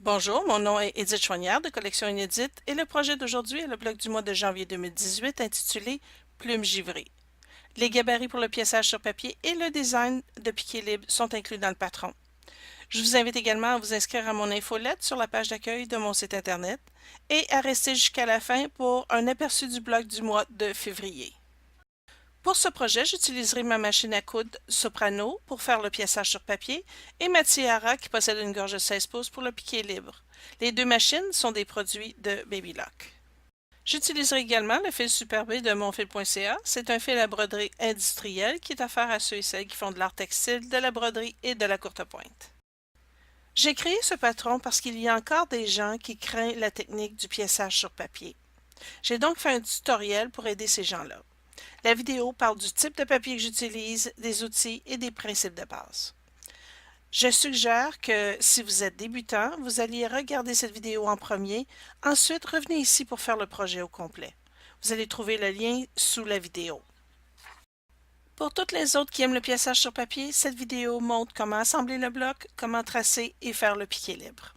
Bonjour, mon nom est Édith Choignard de Collection Inédite et le projet d'aujourd'hui est le bloc du mois de janvier 2018 intitulé Plume givrée. Les gabarits pour le pièçage sur papier et le design de piqué libre sont inclus dans le patron. Je vous invite également à vous inscrire à mon infolette sur la page d'accueil de mon site internet et à rester jusqu'à la fin pour un aperçu du bloc du mois de février. Pour ce projet, j'utiliserai ma machine à coudre Soprano pour faire le pièçage sur papier et ma Tiara qui possède une gorge de 16 pouces pour le piqué libre. Les deux machines sont des produits de Babylock. J'utiliserai également le fil Super B de monfil.ca. C'est un fil à broderie industriel qui est offert à ceux et celles qui font de l'art textile, de la broderie et de la courte pointe. J'ai créé ce patron parce qu'il y a encore des gens qui craignent la technique du pièçage sur papier. J'ai donc fait un tutoriel pour aider ces gens-là. La vidéo parle du type de papier que j'utilise, des outils et des principes de base. Je suggère que si vous êtes débutant, vous alliez regarder cette vidéo en premier, ensuite revenez ici pour faire le projet au complet. Vous allez trouver le lien sous la vidéo. Pour toutes les autres qui aiment le pièçage sur papier, cette vidéo montre comment assembler le bloc, comment tracer et faire le piqué libre.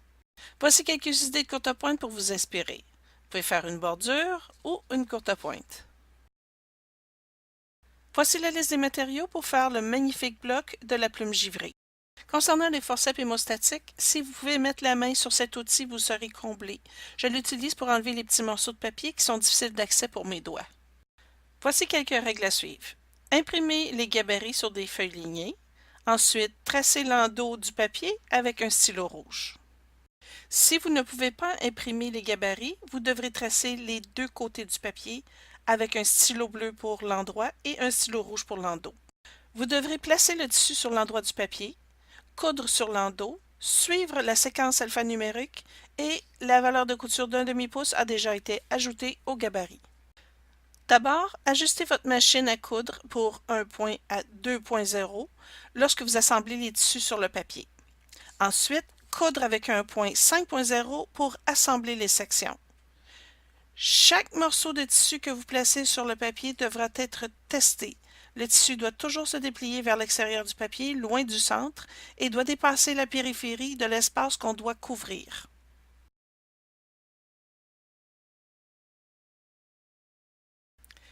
Voici quelques idées de courte pointe pour vous inspirer. Vous pouvez faire une bordure ou une courte pointe. Voici la liste des matériaux pour faire le magnifique bloc de la plume givrée. Concernant les forceps hémostatiques, si vous pouvez mettre la main sur cet outil, vous serez comblé. Je l'utilise pour enlever les petits morceaux de papier qui sont difficiles d'accès pour mes doigts. Voici quelques règles à suivre. Imprimez les gabarits sur des feuilles lignées. Ensuite, tracez l'endos du papier avec un stylo rouge. Si vous ne pouvez pas imprimer les gabarits, vous devrez tracer les deux côtés du papier avec un stylo bleu pour l'endroit et un stylo rouge pour l'endos. Vous devrez placer le tissu sur l'endroit du papier, coudre sur l'endos, suivre la séquence alphanumérique et la valeur de couture d'un demi-pouce a déjà été ajoutée au gabarit. D'abord, ajustez votre machine à coudre pour un point à 2.0 lorsque vous assemblez les tissus sur le papier. Ensuite, coudre avec un point 5.0 pour assembler les sections. Chaque morceau de tissu que vous placez sur le papier devra être testé. Le tissu doit toujours se déplier vers l'extérieur du papier, loin du centre, et doit dépasser la périphérie de l'espace qu'on doit couvrir.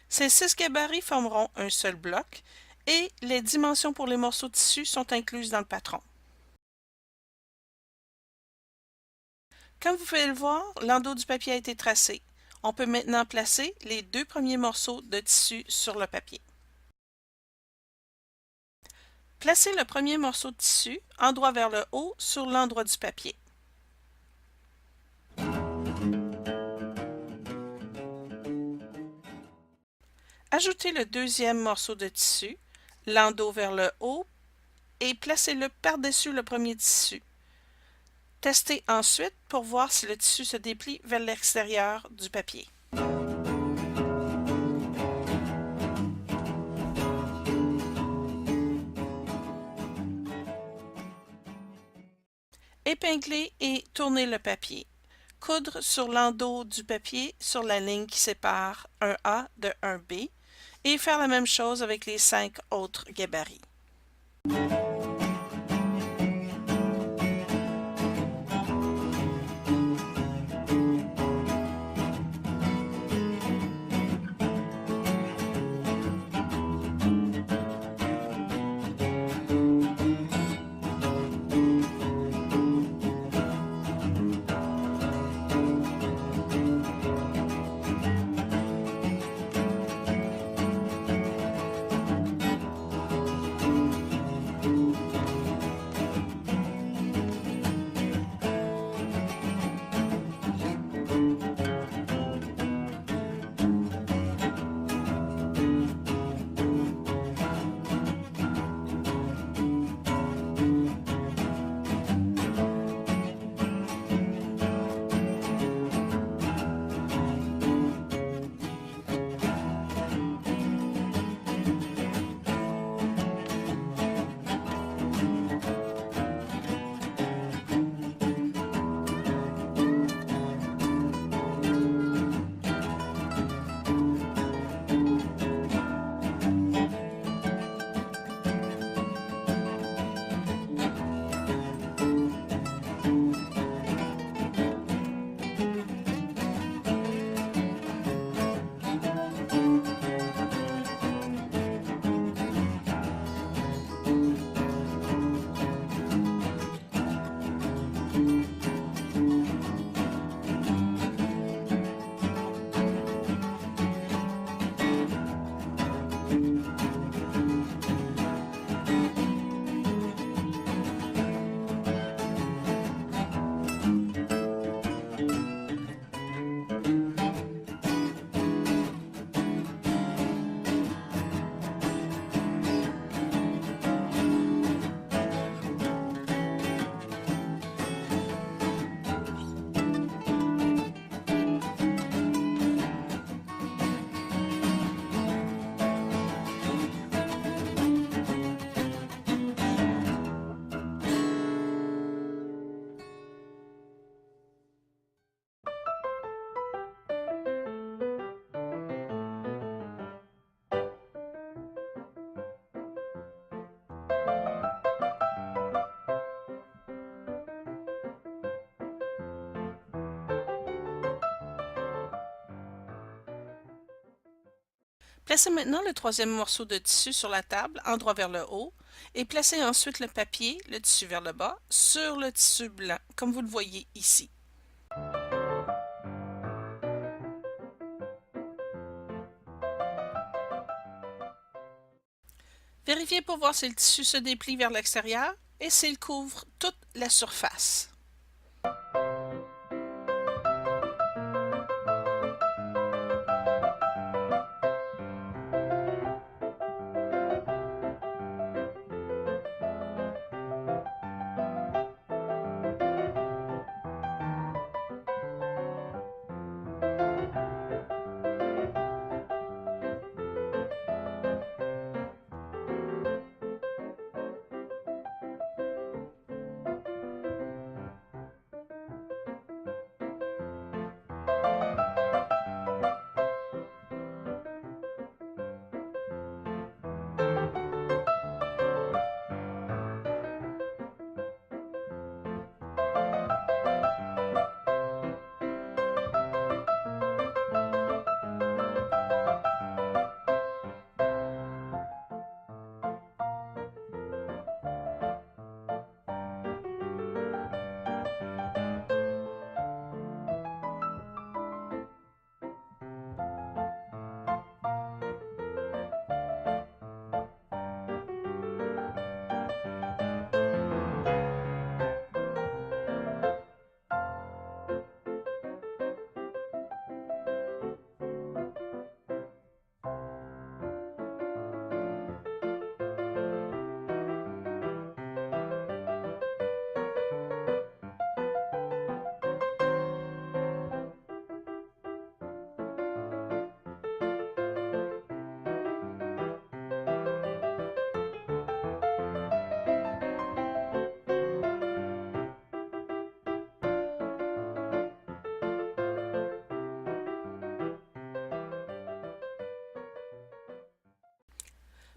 Ces 6 gabarits formeront un seul bloc et les dimensions pour les morceaux de tissu sont incluses dans le patron. Comme vous pouvez le voir, l'endos du papier a été tracé. On peut maintenant placer les deux premiers morceaux de tissu sur le papier. Placez le premier morceau de tissu endroit vers le haut sur l'endroit du papier. Ajoutez le deuxième morceau de tissu, l'endos vers le haut, et placez-le par-dessus le premier tissu. Testez ensuite pour voir si le tissu se déplie vers l'extérieur du papier. Épinglez et tournez le papier. Coudre sur l'endos du papier sur la ligne qui sépare un A de un B et faire la même chose avec les 5 autres gabarits. Placez maintenant le troisième morceau de tissu sur la table, endroit vers le haut, et placez ensuite le papier, le tissu vers le bas, sur le tissu blanc, comme vous le voyez ici. Vérifiez pour voir si le tissu se déplie vers l'extérieur et s'il couvre toute la surface.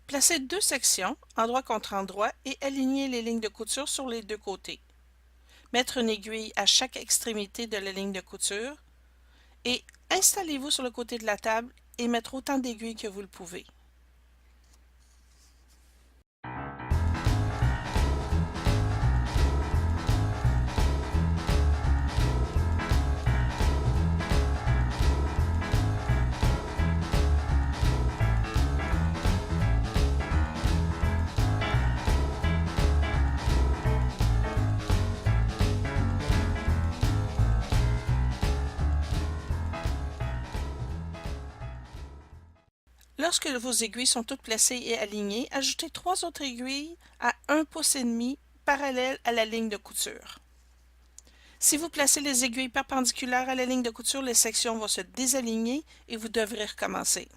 Placez deux sections, endroit contre endroit, et alignez les lignes de couture sur les deux côtés. Mettre une aiguille à chaque extrémité de la ligne de couture et installez-vous sur le côté de la table et mettre autant d'aiguilles que vous le pouvez. Lorsque vos aiguilles sont toutes placées et alignées, ajoutez 3 autres aiguilles à 1,5 pouces parallèles à la ligne de couture. Si vous placez les aiguilles perpendiculaires à la ligne de couture, les sections vont se désaligner et vous devrez recommencer.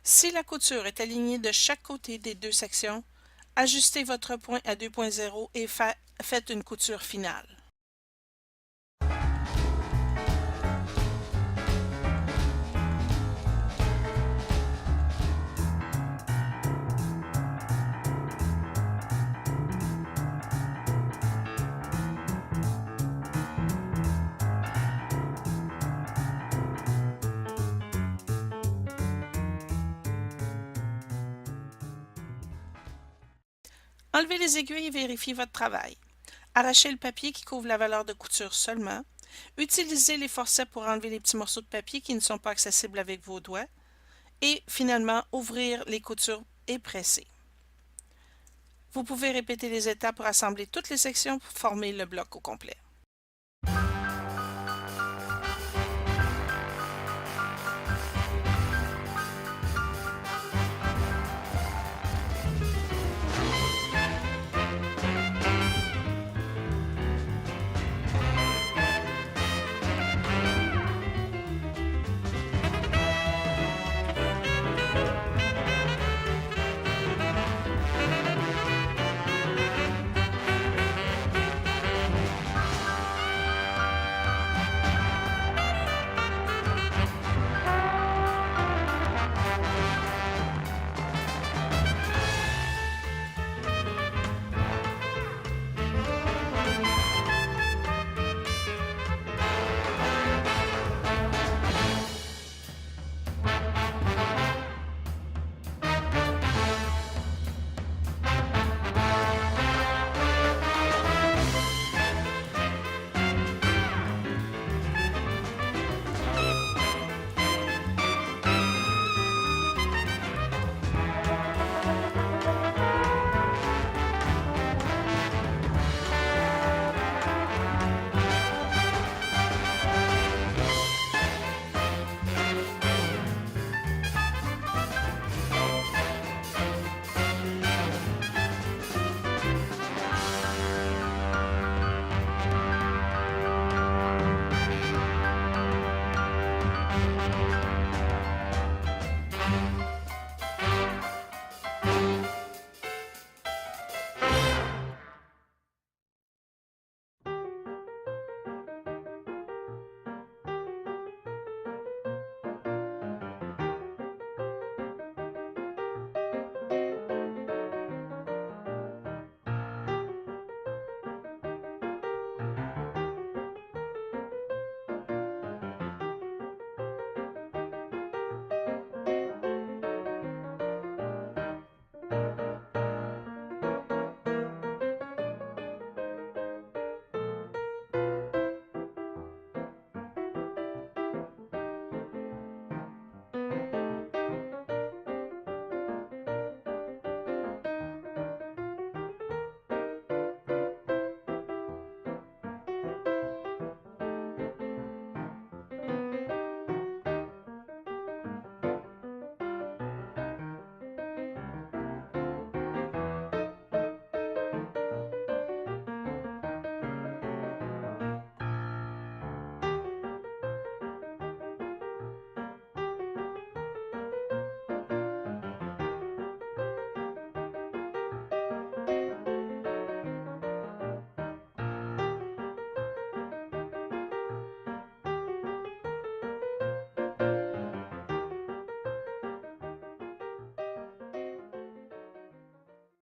Si la couture est alignée de chaque côté des deux sections, ajustez votre point à 2.0 et faites une couture finale. Enlevez les aiguilles et vérifiez votre travail. Arrachez le papier qui couvre la valeur de couture seulement. Utilisez les forceps pour enlever les petits morceaux de papier qui ne sont pas accessibles avec vos doigts. Et finalement, ouvrir les coutures et presser. Vous pouvez répéter les étapes pour assembler toutes les sections pour former le bloc au complet.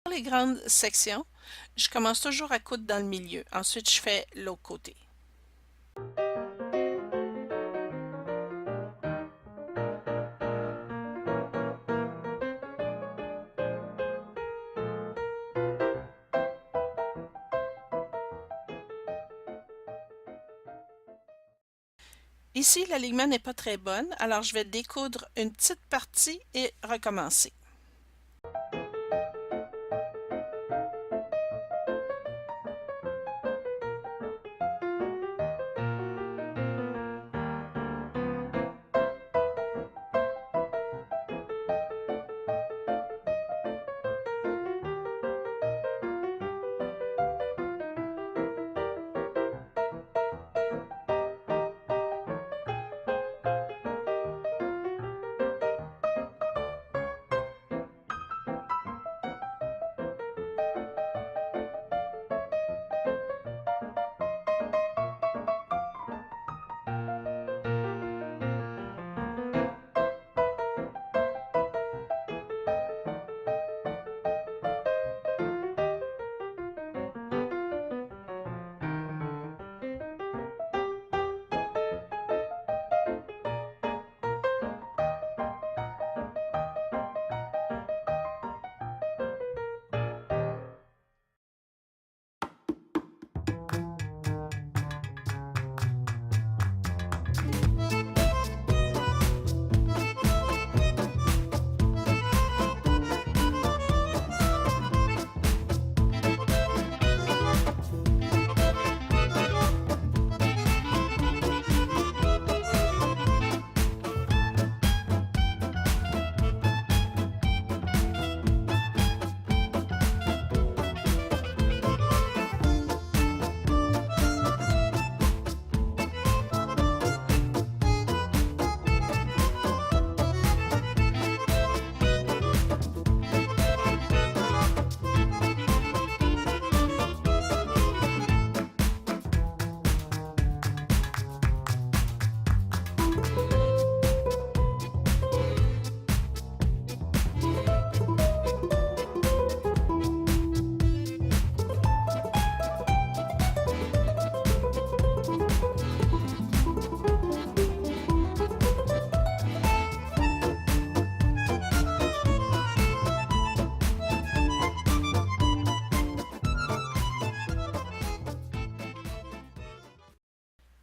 Pour les grandes sections, je commence toujours à coudre dans le milieu. Ensuite, je fais l'autre côté. Ici, l'alignement n'est pas très bonne, alors je vais découdre une petite partie et recommencer.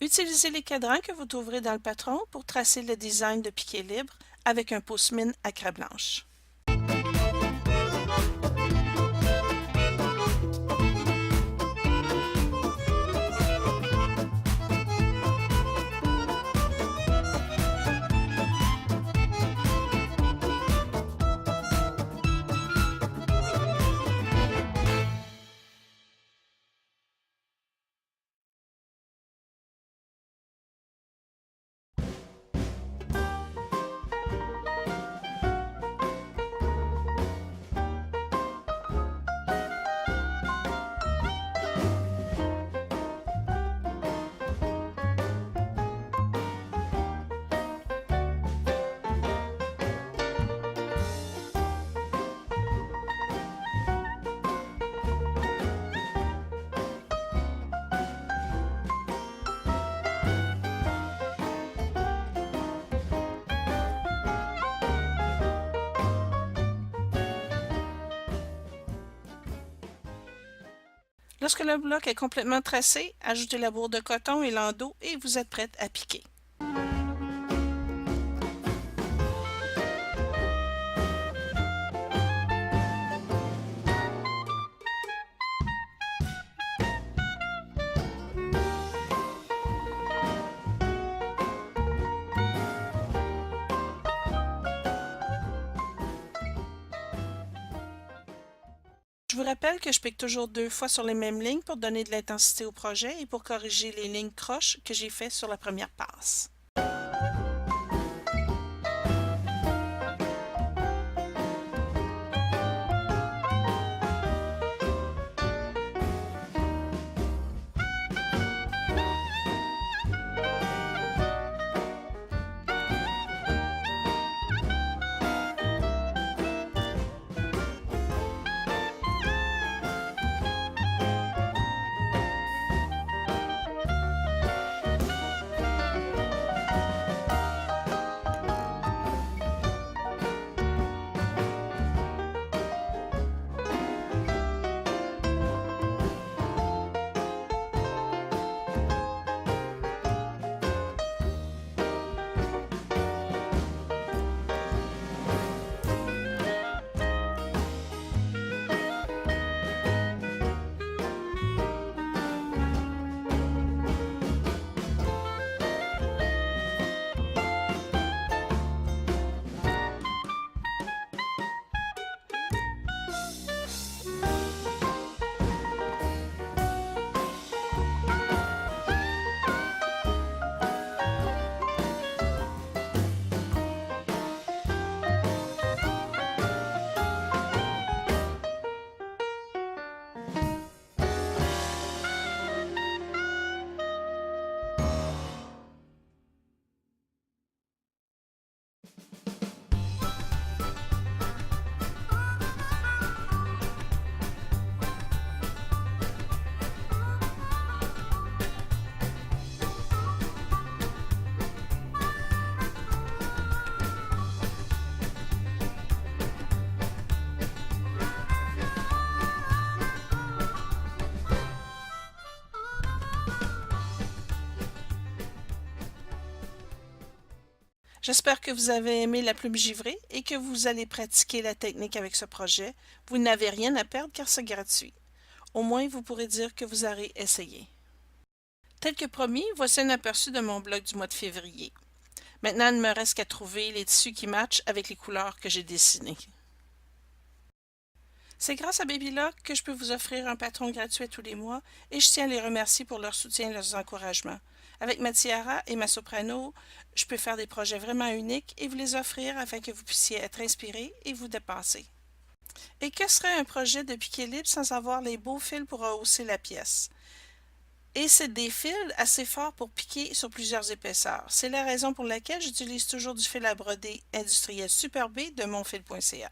Utilisez les cadrans que vous trouverez dans le patron pour tracer le design de piqué libre avec un pouce-mine à craie blanche. Lorsque le bloc est complètement tracé, ajoutez la bourre de coton et l'endos et vous êtes prête à piquer. Je vous rappelle que je pique toujours 2 fois sur les mêmes lignes pour donner de l'intensité au projet et pour corriger les lignes croches que j'ai fait sur la première passe. J'espère que vous avez aimé la plume givrée et que vous allez pratiquer la technique avec ce projet. Vous n'avez rien à perdre car c'est gratuit. Au moins, vous pourrez dire que vous aurez essayé. Tel que promis, voici un aperçu de mon blog du mois de février. Maintenant, il ne me reste qu'à trouver les tissus qui matchent avec les couleurs que j'ai dessinées. C'est grâce à Babylock que je peux vous offrir un patron gratuit tous les mois et je tiens à les remercier pour leur soutien et leurs encouragements. Avec ma tiara et ma soprano, je peux faire des projets vraiment uniques et vous les offrir afin que vous puissiez être inspiré et vous dépasser. Et que serait un projet de piqué libre sans avoir les beaux fils pour rehausser la pièce? Et c'est des fils assez forts pour piquer sur plusieurs épaisseurs. C'est la raison pour laquelle j'utilise toujours du fil à broder industriel Super B de monfil.ca.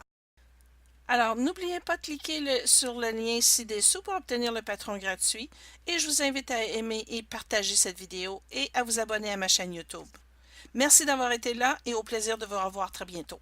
Alors, n'oubliez pas de cliquer sur le lien ci-dessous pour obtenir le patron gratuit et je vous invite à aimer et partager cette vidéo et à vous abonner à ma chaîne YouTube. Merci d'avoir été là et au plaisir de vous revoir très bientôt.